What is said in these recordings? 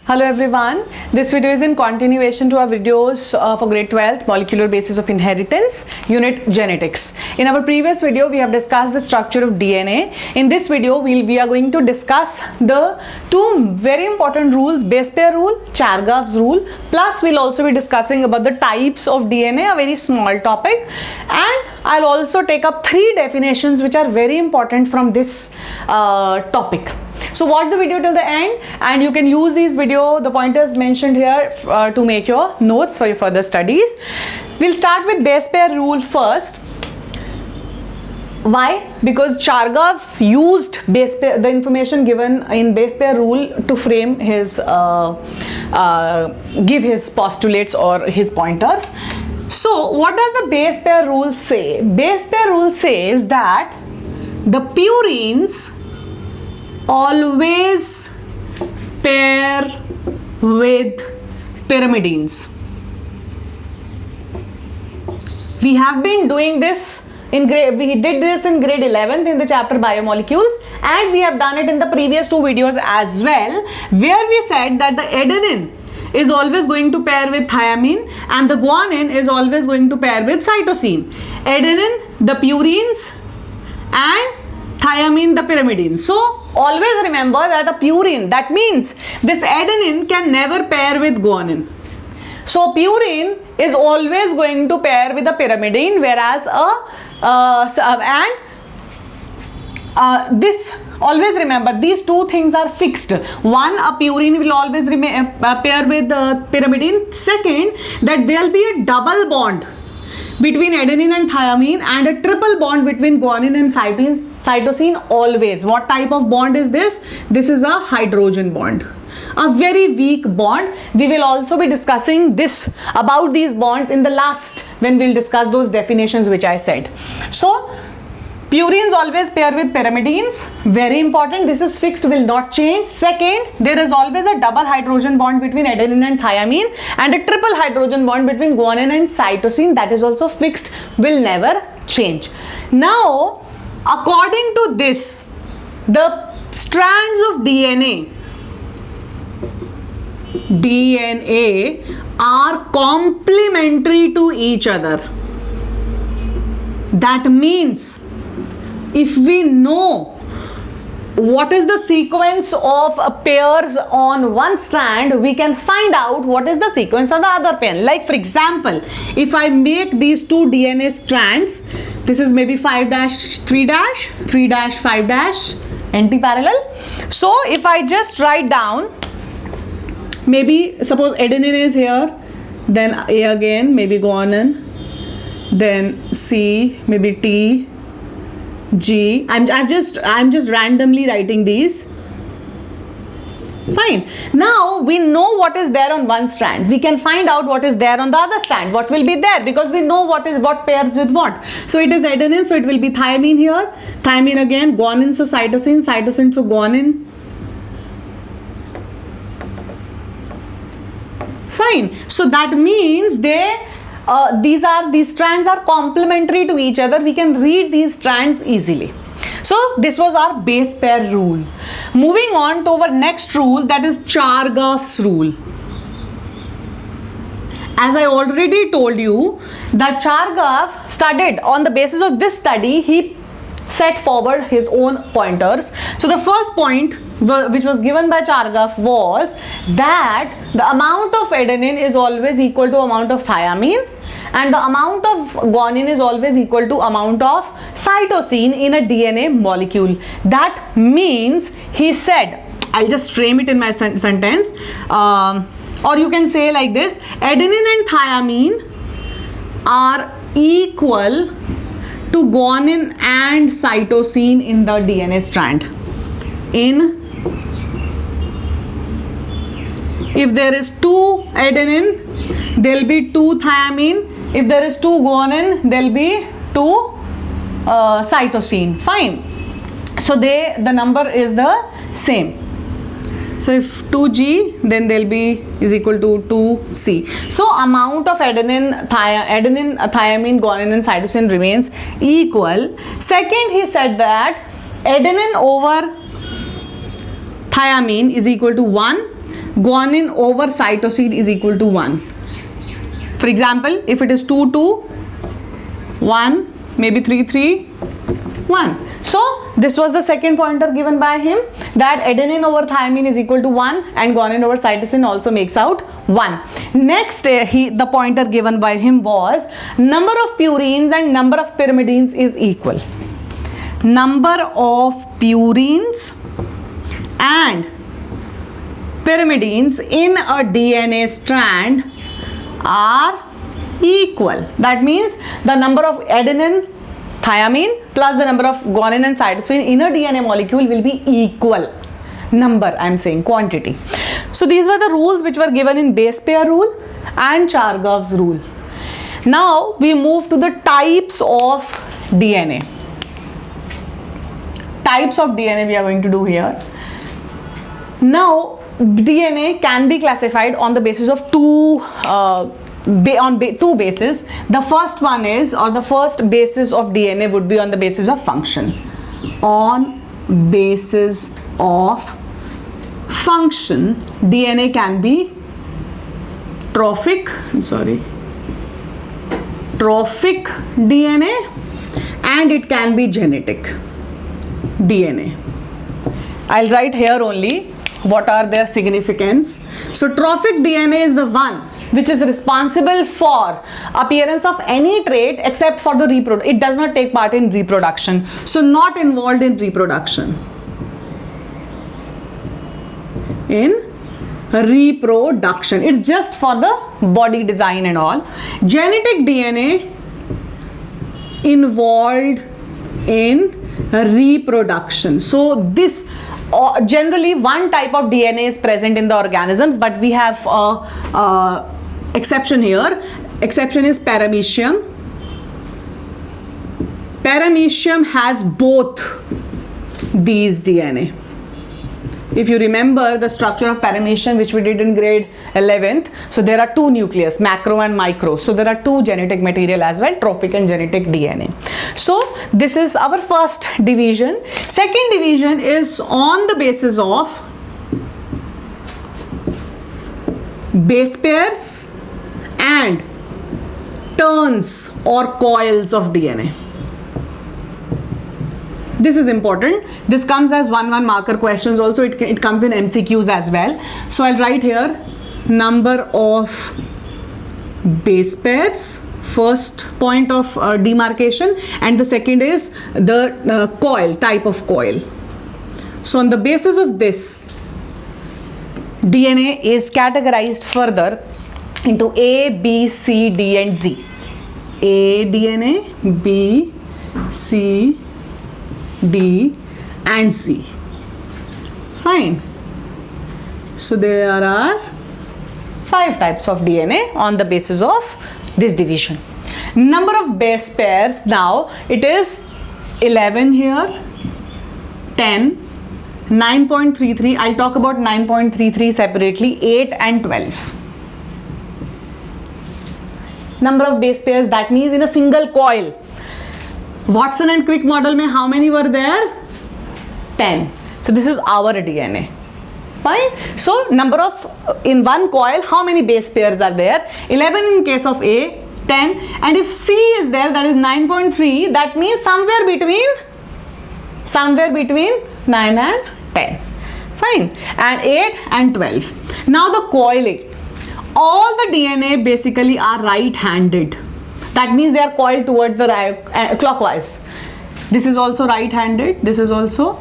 Hello everyone, this video is in continuation to our videos for grade 12th molecular basis of inheritance unit genetics. In our previous video we have discussed the structure of DNA. In this video we are going to discuss the two very important rules, base pair rule, Chargaff's rule, plus we'll also be discussing about the types of DNA, a very small topic, and I'll also take up three definitions which are very important from this topic. So watch the video till the end and you can use these the pointers mentioned here to make your notes for your further studies. We'll start with base pair rule first. Why? Because Chargaff used the information given in base pair rule to frame his give his postulates or his pointers. So what does the base pair rule say? Base pair rule says that the purines always pair with pyrimidines. We have been doing this we did this in grade 11th in the chapter biomolecules, and we have done it in the previous two videos as well, where we said that the adenine is always going to pair with thymine and the guanine is always going to pair with cytosine. Adenine, the purines, and thymine, the pyrimidines. So always remember that a purine, that means this adenine can never pair with guanine. So purine is always going to pair with a pyrimidine, whereas this always remember these two things are fixed. One, a purine will always pair with pyrimidine. Second, that there will be a double bond between adenine and thymine and a triple bond between guanine and cytosine always. What type of bond is this? This is a hydrogen bond, a very weak bond. We will also be discussing this about these bonds in the last when we'll discuss those definitions which I said. So purines always pair with pyrimidines, very important. This is fixed, will not change. Second, there is always a double hydrogen bond between adenine and thymine and a triple hydrogen bond between guanine and cytosine, that is also fixed, will never change. Now according to this, the strands of DNA are complementary to each other. That means if we know what is the sequence of pairs on one strand, we can find out what is the sequence on the other pair. Like for example, if I make these two DNA strands, this is maybe 5' 3', 3' 5' anti-parallel. So if I just write down, maybe suppose adenine is here, then A again, maybe guanine, then C, maybe T, G. I'm just randomly writing these. Fine. Now we know what is there on one strand. We can find out what is there on the other strand. What will be there, because we know what pairs with what. So it is adenine, so it will be thymine here. Thymine again, guanine, so cytosine, cytosine, so guanine. Fine. So that means these strands are complementary to each other. We can read these strands easily. So this was our base pair rule. Moving on to our next rule, that is Chargaff's rule. As I already told you, that Chargaff studied on the basis of this study, he set forward his own pointers. So the first point which was given by Chargaff was that the amount of adenine is always equal to amount of thymine and the amount of guanine is always equal to amount of cytosine in a DNA molecule. That means, he said, I'll just frame it in my sentence, or you can say like this: adenine and thymine are equal to guanine and cytosine in the DNA strand. If there is 2 adenine, there will be 2 thymine. If there is 2 guanine, there will be 2 cytosine. Fine. So the number is the same. So if 2G, then there will be is equal to 2C. So amount of adenine, thymine, guanine and cytosine remains equal. Second, he said that adenine over thymine is equal to 1, guanine over cytosine is equal to 1. For example, if it is 2, 2, 1, maybe 3, 3, 1. So this was the second pointer given by him, that adenine over thymine is equal to 1 and guanine over cytosine also makes out 1. Next, the pointer given by him was number of purines and number of pyrimidines is equal. Number of purines and pyrimidines in a DNA strand are equal. That means the number of adenine, thymine plus the number of guanine and cytosine in a DNA molecule will be equal. Number, I am saying quantity. So these were the rules which were given in base pair rule and Chargaff's rule. Now we move to the types of DNA. Types of DNA we are going to do here. Now DNA can be classified on the basis of two bases. The first one is, or the first basis of DNA would be on the basis of function. On basis of function, DNA can be trophic DNA and it can be genetic DNA. I'll write here only what are their significance. So trophic DNA is the one which is responsible for appearance of any trait except for the reproduction. It does not take part in reproduction. So not involved in reproduction. It's just for the body design and all. Genetic DNA involved in reproduction. So this generally one type of DNA is present in the organisms, but we have exception here. Exception is paramecium. Paramecium has both these DNA. If you remember the structure of paramecium which we did in grade 11th, so there are two nucleus, macro and micro. So there are two genetic material as well, trophic and genetic DNA. So this is our first division. Second division is on the basis of base pairs and turns or coils of DNA. This is important. This comes as 1-1 marker questions also. It comes in MCQs as well. So I'll write here number of base pairs, first point of demarcation, and the second is the coil, type of coil. So on the basis of this, DNA is categorized further into A, B, C, D and Z. A DNA, B, C, D and C. Fine. So there are 5 types of DNA on the basis of this division. Number of base pairs, now it is 11 here, 10, 9.33. I'll talk about 9.33 separately, 8 and 12. Number of base pairs, that means in a single coil. Watson and Crick model mein how many were there? 10. So this is our DNA. Fine. So number of, in one coil, how many base pairs are there? 11 in case of A, 10, and if C is there, that is 9.3. That means somewhere between 9 and 10. Fine. And 8 and 12. Now the coiling. All the DNA basically are right-handed. That means they are coiled towards the clockwise. This is also right-handed. This is also.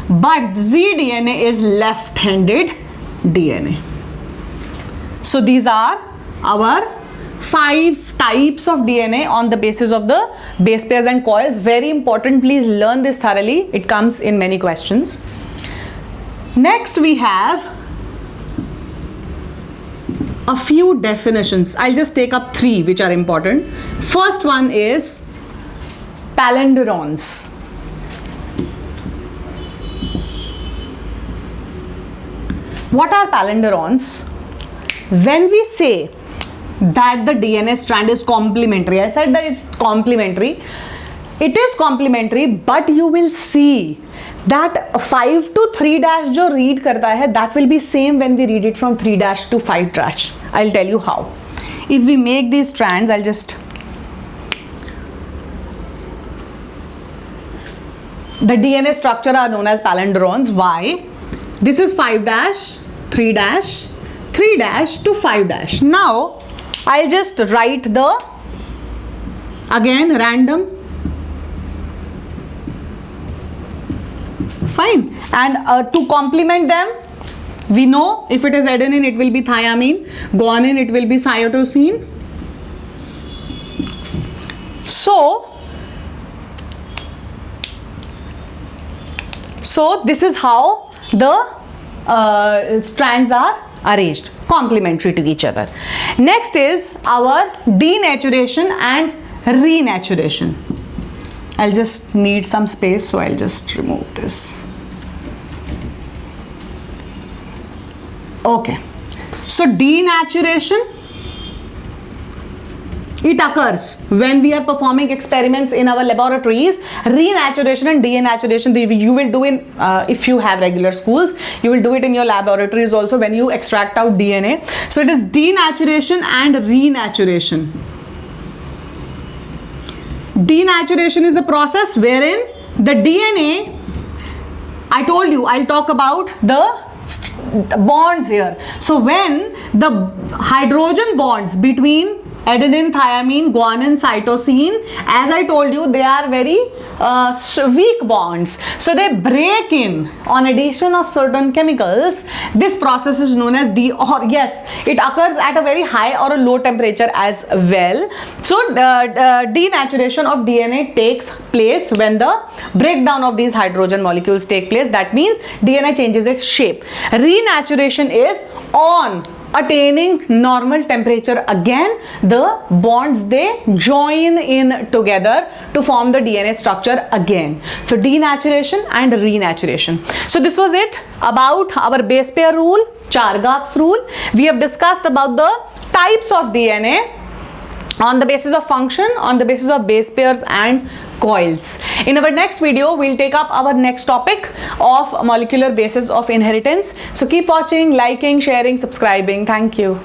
But zDNA is left-handed DNA. So these are our 5 types of DNA on the basis of the base pairs and coils. Very important. Please learn this thoroughly. It comes in many questions. Next we have a few definitions. I'll just take up 3 which are important. First one is palindromes. What are palindromes? When we say that the DNA strand is complementary, I said that it's complementary. it is complementary, but you will see that 5 to 3 dash जो read करता है, that will be same when we read it from 3 dash to 5 dash. I'll tell you how. If we make these strands, I'll just, the DNA structure are known as palindromes. Why? This is 5 dash, 3 dash, 3 dash to 5 dash. Now I'll just write the, again, random. Fine. And to complement them, we know if it is adenine, it will be thiamine. Guanine, it will be cytosine. So this is how the strands are arranged, complementary to each other. Next is our denaturation and renaturation. I'll just need some space, so I'll just remove this. Okay, so denaturation, it occurs when we are performing experiments in our laboratories. Renaturation and denaturation, you will do in, if you have regular schools, you will do it in your laboratories also when you extract out DNA. So it is denaturation and renaturation. Denaturation is the process wherein the DNA, I told you, I'll talk about the bonds here. So when the hydrogen bonds between adenine, thiamine, guanine, cytosine, as I told you, they are very weak bonds. So they break in on addition of certain chemicals. This process is known as it occurs at a very high or a low temperature as well. So denaturation of DNA takes place when the breakdown of these hydrogen molecules take place. That means DNA changes its shape. Renaturation is on attaining normal temperature again, the bonds, they join in together to form the DNA structure again. So denaturation and renaturation. So this was it about our base pair rule, Chargaff's rule. We have discussed about the types of DNA on the basis of function, on the basis of base pairs and coils. In our next video, we'll take up our next topic of molecular basis of inheritance. So keep watching, liking, sharing, subscribing. Thank you.